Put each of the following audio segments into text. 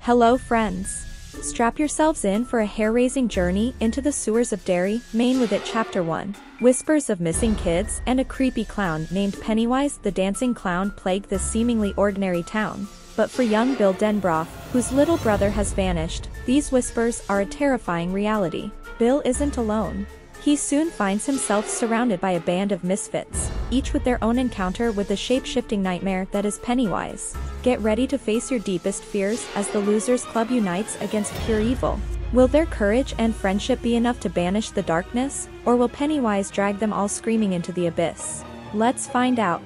Hello friends! Strap yourselves in for a hair-raising journey into the sewers of Derry, Maine with it Chapter 1. Whispers of missing kids and a creepy clown named Pennywise the dancing clown plague this seemingly ordinary town. But for young Bill Denbrough, whose little brother has vanished, these whispers are a terrifying reality. Bill isn't alone. He soon finds himself surrounded by a band of misfits, each with their own encounter with the shape-shifting nightmare that is Pennywise. Get ready to face your deepest fears as the Losers Club unites against pure evil. Will their courage and friendship be enough to banish the darkness, or will Pennywise drag them all screaming into the abyss? Let's find out.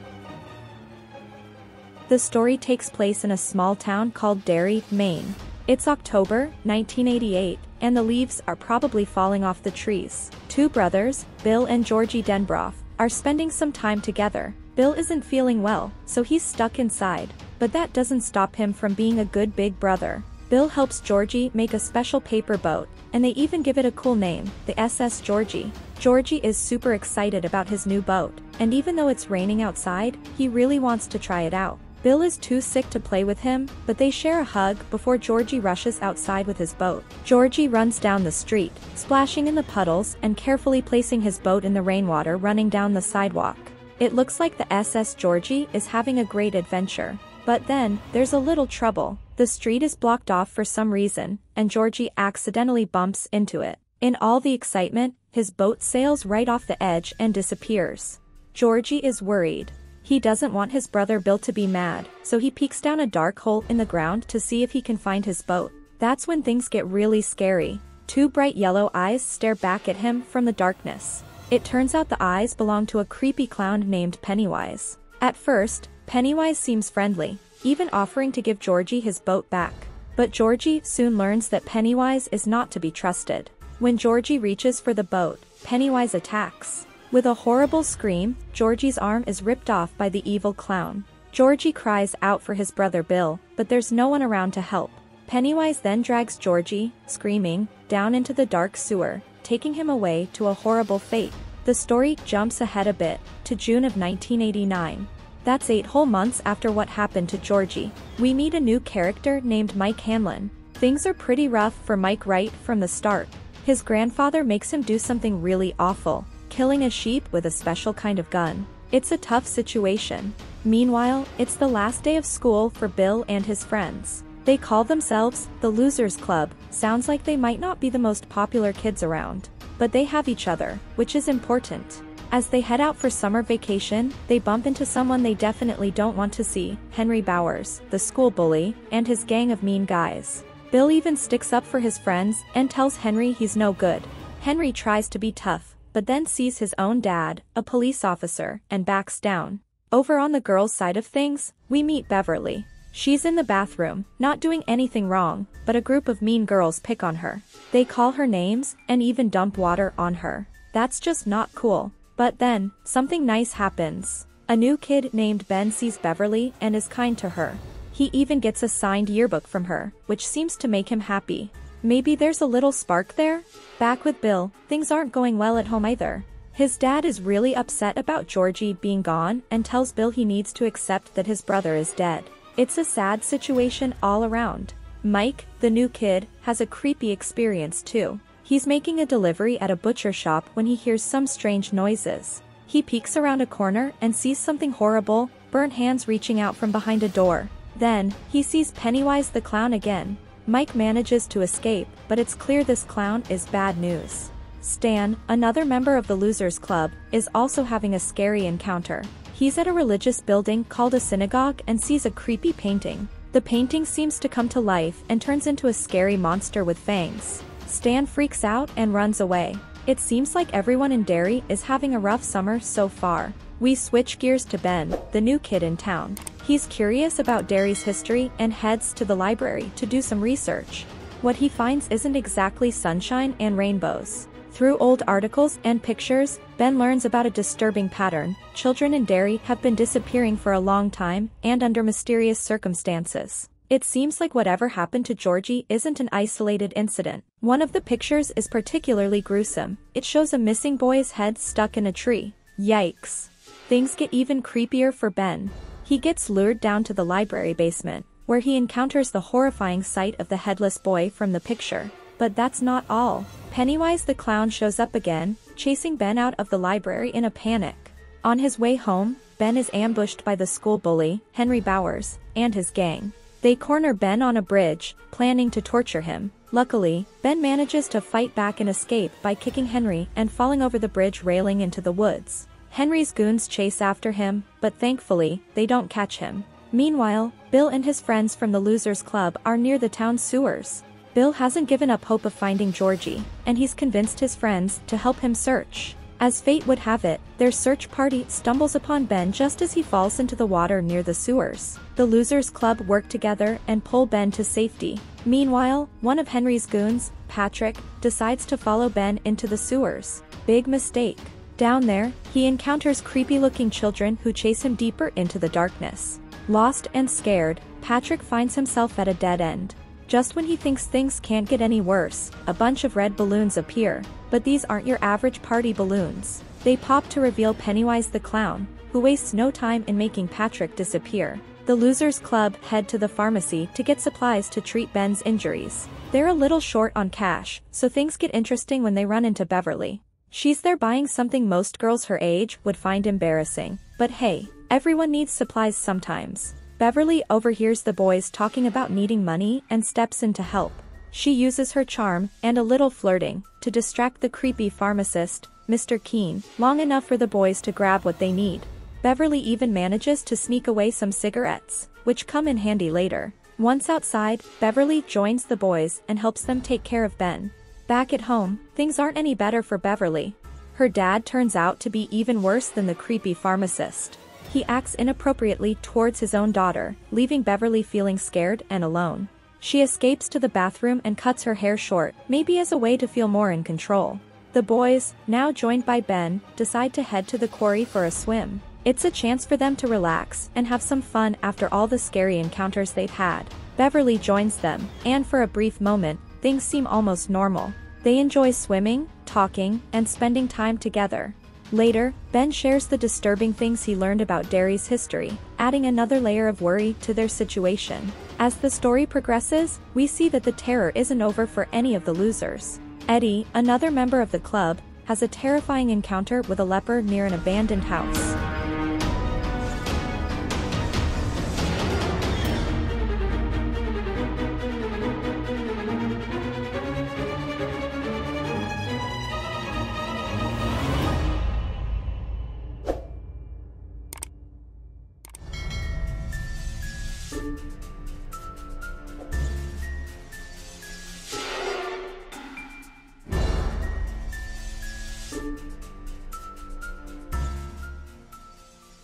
The story takes place in a small town called Derry, Maine. It's October, 1988, and the leaves are probably falling off the trees. Two brothers, Bill and Georgie Denbrough, are spending some time together. Bill isn't feeling well, so he's stuck inside. But that doesn't stop him from being a good big brother. Bill helps Georgie make a special paper boat, and they even give it a cool name, the SS Georgie. Georgie is super excited about his new boat, and even though it's raining outside, he really wants to try it out. Bill is too sick to play with him, but they share a hug before Georgie rushes outside with his boat. Georgie runs down the street, splashing in the puddles and carefully placing his boat in the rainwater running down the sidewalk. It looks like the SS Georgie is having a great adventure. But then, there's a little trouble. The street is blocked off for some reason, and Georgie accidentally bumps into it. In all the excitement, his boat sails right off the edge and disappears. Georgie is worried. He doesn't want his brother Bill to be mad, so he peeks down a dark hole in the ground to see if he can find his boat. That's when things get really scary. Two bright yellow eyes stare back at him from the darkness. It turns out the eyes belong to a creepy clown named Pennywise. At first, Pennywise seems friendly, even offering to give Georgie his boat back. But Georgie soon learns that Pennywise is not to be trusted. When Georgie reaches for the boat, Pennywise attacks. With a horrible scream, Georgie's arm is ripped off by the evil clown. Georgie cries out for his brother Bill, but there's no one around to help. Pennywise then drags Georgie, screaming, down into the dark sewer, taking him away to a horrible fate. The story jumps ahead a bit, to June of 1989. That's 8 whole months after what happened to Georgie. We meet a new character named Mike Hanlon. Things are pretty rough for Mike right from the start. His grandfather makes him do something really awful, killing a sheep with a special kind of gun. It's a tough situation. Meanwhile, it's the last day of school for Bill and his friends. They call themselves the Losers Club. Sounds like they might not be the most popular kids around, but they have each other, which is important. As they head out for summer vacation, they bump into someone they definitely don't want to see, Henry Bowers, the school bully, and his gang of mean guys. Bill even sticks up for his friends and tells Henry he's no good. Henry tries to be tough, but then sees his own dad, a police officer, and backs down. Over on the girls' side of things, we meet Beverly. She's in the bathroom, not doing anything wrong, but a group of mean girls pick on her. They call her names and even dump water on her. That's just not cool. But then, something nice happens. A new kid named Ben sees Beverly and is kind to her. He even gets a signed yearbook from her, which seems to make him happy. Maybe there's a little spark there? Back with Bill, things aren't going well at home either. His dad is really upset about Georgie being gone and tells Bill he needs to accept that his brother is dead. It's a sad situation all around. Mike, the new kid, has a creepy experience too. He's making a delivery at a butcher shop when he hears some strange noises. He peeks around a corner and sees something horrible, burnt hands reaching out from behind a door. Then, he sees Pennywise the clown again. Mike manages to escape, but it's clear this clown is bad news. Stan, another member of the Losers Club, is also having a scary encounter. He's at a religious building called a synagogue and sees a creepy painting. The painting seems to come to life and turns into a scary monster with fangs. Stan freaks out and runs away. It seems like everyone in Derry is having a rough summer so far. We switch gears to Ben, the new kid in town. He's curious about Derry's history and heads to the library to do some research. What he finds isn't exactly sunshine and rainbows. Through old articles and pictures, Ben learns about a disturbing pattern. Children in Derry have been disappearing for a long time and under mysterious circumstances. It seems like whatever happened to Georgie isn't an isolated incident. One of the pictures is particularly gruesome. It shows a missing boy's head stuck in a tree. Yikes. Things get even creepier for Ben. He gets lured down to the library basement, where he encounters the horrifying sight of the headless boy from the picture. But that's not all. Pennywise the clown shows up again, chasing Ben out of the library in a panic. On his way home, Ben is ambushed by the school bully, Henry Bowers, and his gang. They corner Ben on a bridge, planning to torture him. Luckily, Ben manages to fight back and escape by kicking Henry and falling over the bridge railing into the woods. Henry's goons chase after him, but thankfully, they don't catch him. Meanwhile, Bill and his friends from the Losers Club are near the town's sewers. Bill hasn't given up hope of finding Georgie, and he's convinced his friends to help him search. As fate would have it, their search party stumbles upon Ben just as he falls into the water near the sewers. The Losers Club work together and pull Ben to safety. Meanwhile, one of Henry's goons, Patrick, decides to follow Ben into the sewers. Big mistake. Down there, he encounters creepy-looking children who chase him deeper into the darkness. Lost and scared, Patrick finds himself at a dead end. Just when he thinks things can't get any worse, a bunch of red balloons appear. But these aren't your average party balloons. They pop to reveal Pennywise the clown, who wastes no time in making Patrick disappear. The Losers Club head to the pharmacy to get supplies to treat Ben's injuries. They're a little short on cash, so things get interesting when they run into Beverly. She's there buying something most girls her age would find embarrassing. But hey, everyone needs supplies sometimes. Beverly overhears the boys talking about needing money and steps in to help. She uses her charm, and a little flirting, to distract the creepy pharmacist, Mr. Keene, long enough for the boys to grab what they need. Beverly even manages to sneak away some cigarettes, which come in handy later. Once outside, Beverly joins the boys and helps them take care of Ben. Back at home, things aren't any better for Beverly. Her dad turns out to be even worse than the creepy pharmacist. He acts inappropriately towards his own daughter, leaving Beverly feeling scared and alone. She escapes to the bathroom and cuts her hair short, maybe as a way to feel more in control. The boys, now joined by Ben, decide to head to the quarry for a swim. It's a chance for them to relax and have some fun after all the scary encounters they've had. Beverly joins them, and for a brief moment, things seem almost normal. They enjoy swimming, talking, and spending time together. Later, Ben shares the disturbing things he learned about Derry's history, adding another layer of worry to their situation. As the story progresses, we see that the terror isn't over for any of the losers. Eddie, another member of the club, has a terrifying encounter with a leper near an abandoned house.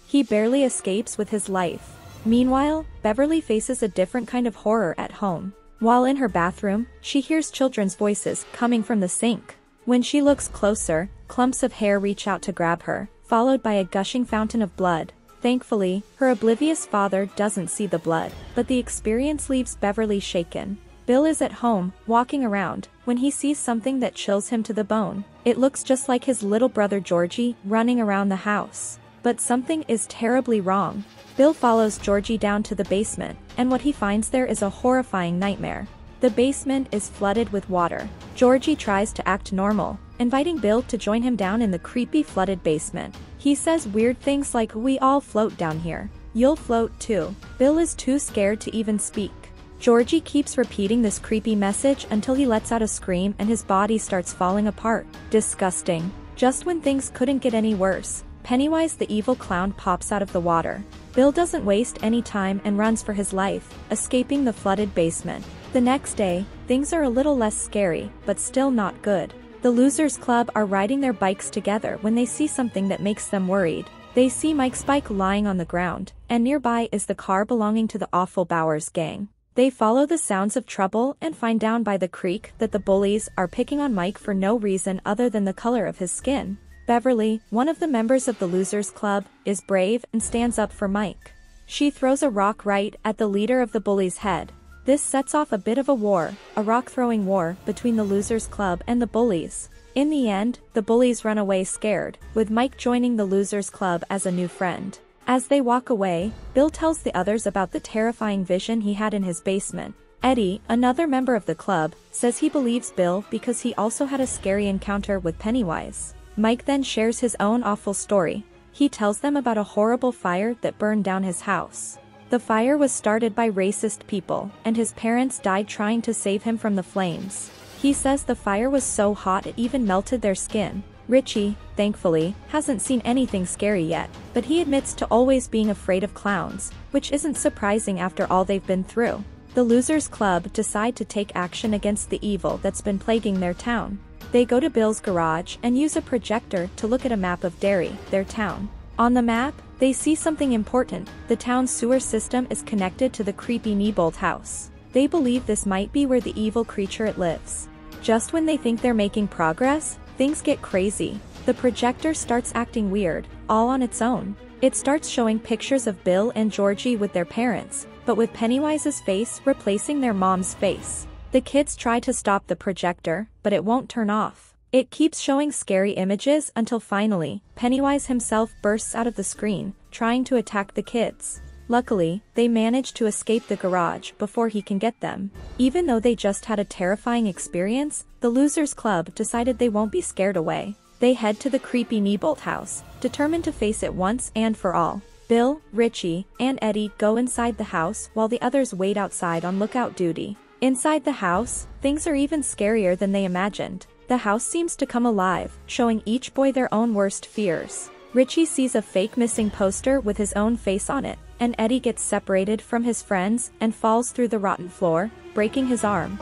He barely escapes with his life. Meanwhile, Beverly faces a different kind of horror at home. While in her bathroom, she hears children's voices coming from the sink. When she looks closer, clumps of hair reach out to grab her, followed by a gushing fountain of blood. Thankfully, her oblivious father doesn't see the blood, but the experience leaves Beverly shaken. Bill is at home, walking around, when he sees something that chills him to the bone. It looks just like his little brother Georgie running around the house. But something is terribly wrong. Bill follows Georgie down to the basement, and what he finds there is a horrifying nightmare. The basement is flooded with water. Georgie tries to act normal, inviting Bill to join him down in the creepy flooded basement. He says weird things like, "We all float down here. You'll float too." Bill is too scared to even speak. Georgie keeps repeating this creepy message until he lets out a scream and his body starts falling apart. Disgusting. Just when things couldn't get any worse, Pennywise the evil clown pops out of the water. Bill doesn't waste any time and runs for his life, escaping the flooded basement. The next day, things are a little less scary, but still not good. The Losers Club are riding their bikes together when they see something that makes them worried. They see Mike's bike lying on the ground, and nearby is the car belonging to the awful Bowers gang. They follow the sounds of trouble and find down by the creek that the bullies are picking on Mike for no reason other than the color of his skin. Beverly, one of the members of the Losers Club, is brave and stands up for Mike. She throws a rock right at the leader of the bullies' head. This sets off a bit of a war, a rock-throwing war, between the Losers Club and the bullies. In the end, the bullies run away scared, with Mike joining the Losers Club as a new friend. As they walk away, Bill tells the others about the terrifying vision he had in his basement. Eddie, another member of the club, says he believes Bill because he also had a scary encounter with Pennywise. Mike then shares his own awful story. He tells them about a horrible fire that burned down his house. The fire was started by racist people, and his parents died trying to save him from the flames. He says the fire was so hot it even melted their skin. Richie, thankfully, hasn't seen anything scary yet, but he admits to always being afraid of clowns, which isn't surprising after all they've been through. The Losers Club decide to take action against the evil that's been plaguing their town. They go to Bill's garage and use a projector to look at a map of Derry, their town. On the map, they see something important. The town's sewer system is connected to the creepy Neibolt house. They believe this might be where the evil creature it lives. Just when they think they're making progress, things get crazy. The projector starts acting weird, all on its own. It starts showing pictures of Bill and Georgie with their parents, but with Pennywise's face replacing their mom's face. The kids try to stop the projector, but it won't turn off. It keeps showing scary images until finally, Pennywise himself bursts out of the screen, trying to attack the kids. Luckily, they manage to escape the garage before he can get them. Even though they just had a terrifying experience, the Losers Club decided they won't be scared away. They head to the creepy Neibolt house, determined to face it once and for all. Bill, Richie, and Eddie go inside the house while the others wait outside on lookout duty. Inside the house, things are even scarier than they imagined. The house seems to come alive, showing each boy their own worst fears. Richie sees a fake missing poster with his own face on it, and Eddie gets separated from his friends and falls through the rotten floor, breaking his arm.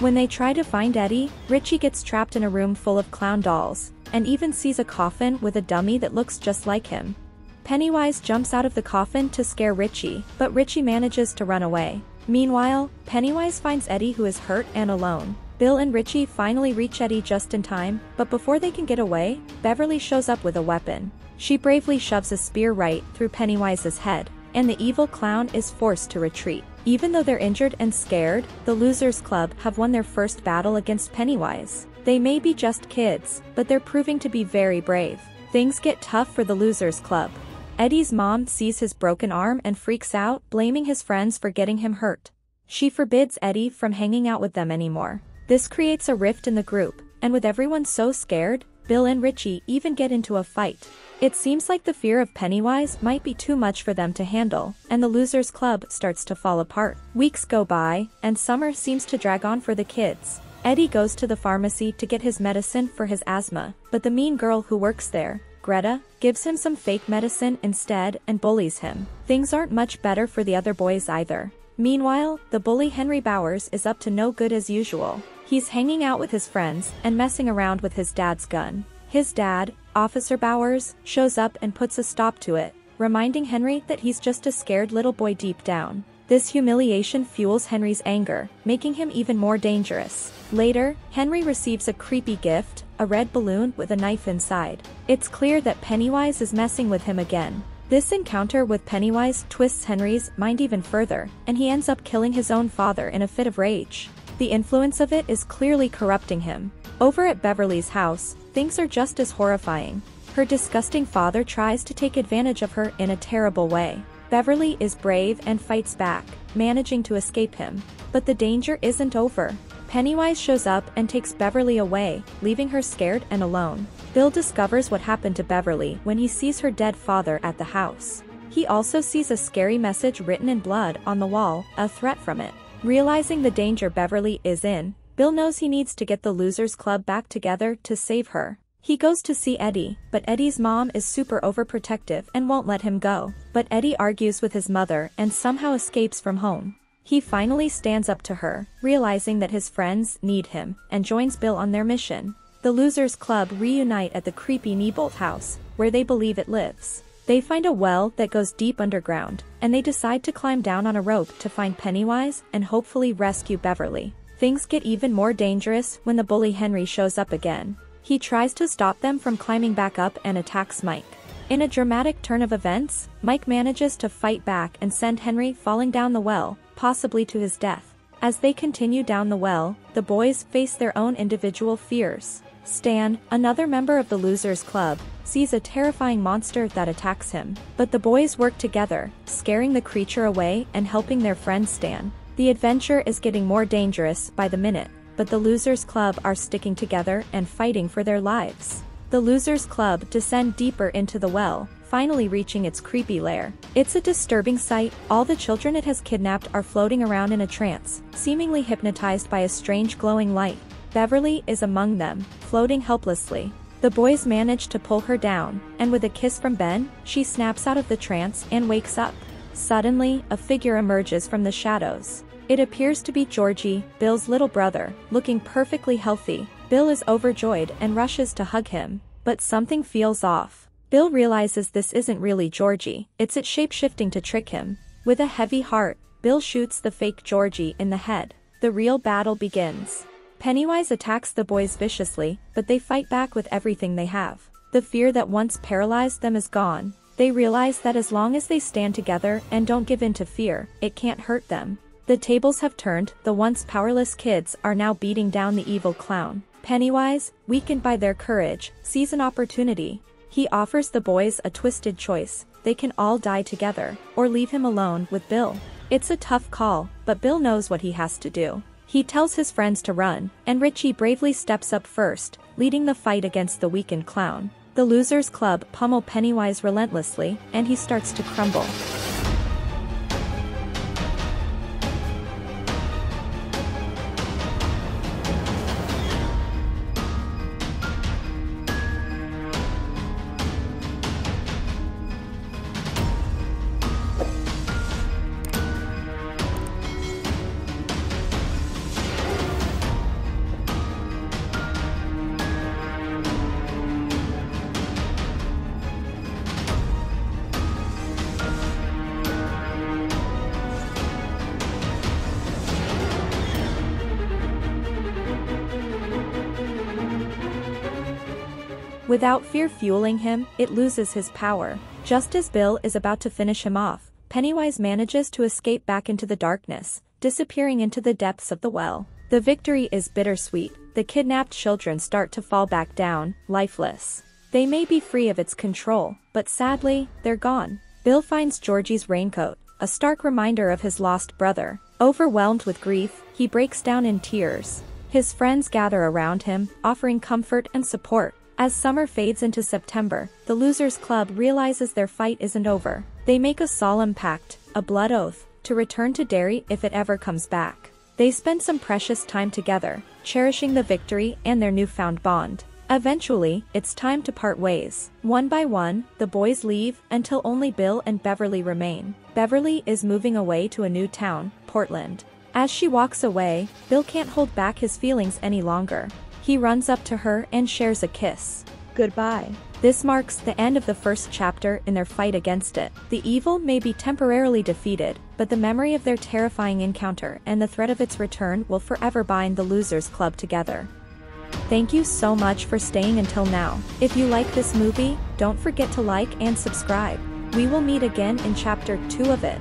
When they try to find Eddie, Richie gets trapped in a room full of clown dolls, and even sees a coffin with a dummy that looks just like him. Pennywise jumps out of the coffin to scare Richie, but Richie manages to run away. Meanwhile, Pennywise finds Eddie, who is hurt and alone. Bill and Richie finally reach Eddie just in time, but before they can get away, Beverly shows up with a weapon. She bravely shoves a spear right through Pennywise's head, and the evil clown is forced to retreat. Even though they're injured and scared, the Losers Club have won their first battle against Pennywise. They may be just kids, but they're proving to be very brave. Things get tough for the Losers Club. Eddie's mom sees his broken arm and freaks out, blaming his friends for getting him hurt. She forbids Eddie from hanging out with them anymore. This creates a rift in the group, and with everyone so scared, Bill and Richie even get into a fight. It seems like the fear of Pennywise might be too much for them to handle, and the Losers Club starts to fall apart. Weeks go by, and summer seems to drag on for the kids. Eddie goes to the pharmacy to get his medicine for his asthma, but the mean girl who works there, Greta, gives him some fake medicine instead and bullies him. Things aren't much better for the other boys either. Meanwhile, the bully Henry Bowers is up to no good as usual. He's hanging out with his friends and messing around with his dad's gun. His dad, Officer Bowers, shows up and puts a stop to it, reminding Henry that he's just a scared little boy deep down. This humiliation fuels Henry's anger, making him even more dangerous. Later, Henry receives a creepy gift, a red balloon with a knife inside. It's clear that Pennywise is messing with him again. This encounter with Pennywise twists Henry's mind even further, and he ends up killing his own father in a fit of rage. The influence of it is clearly corrupting him. Over at Beverly's house, things are just as horrifying. Her disgusting father tries to take advantage of her in a terrible way. Beverly is brave and fights back, managing to escape him. But the danger isn't over. Pennywise shows up and takes Beverly away, leaving her scared and alone. Bill discovers what happened to Beverly when he sees her dead father at the house. He also sees a scary message written in blood on the wall, a threat from it. Realizing the danger Beverly is in, Bill knows he needs to get the Losers Club back together to save her. He goes to see Eddie, but Eddie's mom is super overprotective and won't let him go. But Eddie argues with his mother and somehow escapes from home. He finally stands up to her, realizing that his friends need him, and joins Bill on their mission. The Losers Club reunite at the creepy Neibolt house, where they believe it lives. They find a well that goes deep underground, and they decide to climb down on a rope to find Pennywise and hopefully rescue Beverly. Things get even more dangerous when the bully Henry shows up again. He tries to stop them from climbing back up and attacks Mike. In a dramatic turn of events, Mike manages to fight back and send Henry falling down the well, possibly to his death. As they continue down the well, the boys face their own individual fears. Stan, another member of the Losers Club, sees a terrifying monster that attacks him. But the boys work together, scaring the creature away and helping their friend Stan. The adventure is getting more dangerous by the minute, but the Losers Club are sticking together and fighting for their lives. The Losers Club descend deeper into the well, finally reaching its creepy lair. It's a disturbing sight. All the children it has kidnapped are floating around in a trance, seemingly hypnotized by a strange glowing light. Beverly is among them, floating helplessly. The boys manage to pull her down, and with a kiss from Ben, she snaps out of the trance and wakes up. Suddenly, a figure emerges from the shadows. It appears to be Georgie, Bill's little brother, looking perfectly healthy. Bill is overjoyed and rushes to hug him, but something feels off. Bill realizes this isn't really Georgie, it's it shape-shifting to trick him. With a heavy heart, Bill shoots the fake Georgie in the head. The real battle begins. Pennywise attacks the boys viciously, but they fight back with everything they have. The fear that once paralyzed them is gone. They realize that as long as they stand together and don't give in to fear, it can't hurt them. The tables have turned. The once powerless kids are now beating down the evil clown. Pennywise, weakened by their courage, sees an opportunity. He offers the boys a twisted choice. They can all die together, or leave him alone with Bill. It's a tough call, but Bill knows what he has to do. He tells his friends to run, and Richie bravely steps up first, leading the fight against the weakened clown. The Losers Club pummel Pennywise relentlessly, and he starts to crumble. Without fear fueling him, it loses his power. Just as Bill is about to finish him off, Pennywise manages to escape back into the darkness, disappearing into the depths of the well. The victory is bittersweet. The kidnapped children start to fall back down, lifeless. They may be free of its control, but sadly, they're gone. Bill finds Georgie's raincoat, a stark reminder of his lost brother. Overwhelmed with grief, he breaks down in tears. His friends gather around him, offering comfort and support. As summer fades into September, the Losers Club realizes their fight isn't over. They make a solemn pact, a blood oath, to return to Derry if it ever comes back. They spend some precious time together, cherishing the victory and their newfound bond. Eventually, it's time to part ways. One by one, the boys leave until only Bill and Beverly remain. Beverly is moving away to a new town, Portland. As she walks away, Bill can't hold back his feelings any longer. He runs up to her and shares a kiss. Goodbye. This marks the end of the first chapter in their fight against it. The evil may be temporarily defeated, but the memory of their terrifying encounter and the threat of its return will forever bind the Losers Club together. Thank you so much for staying until now. If you like this movie, don't forget to like and subscribe. We will meet again in chapter 2 of it.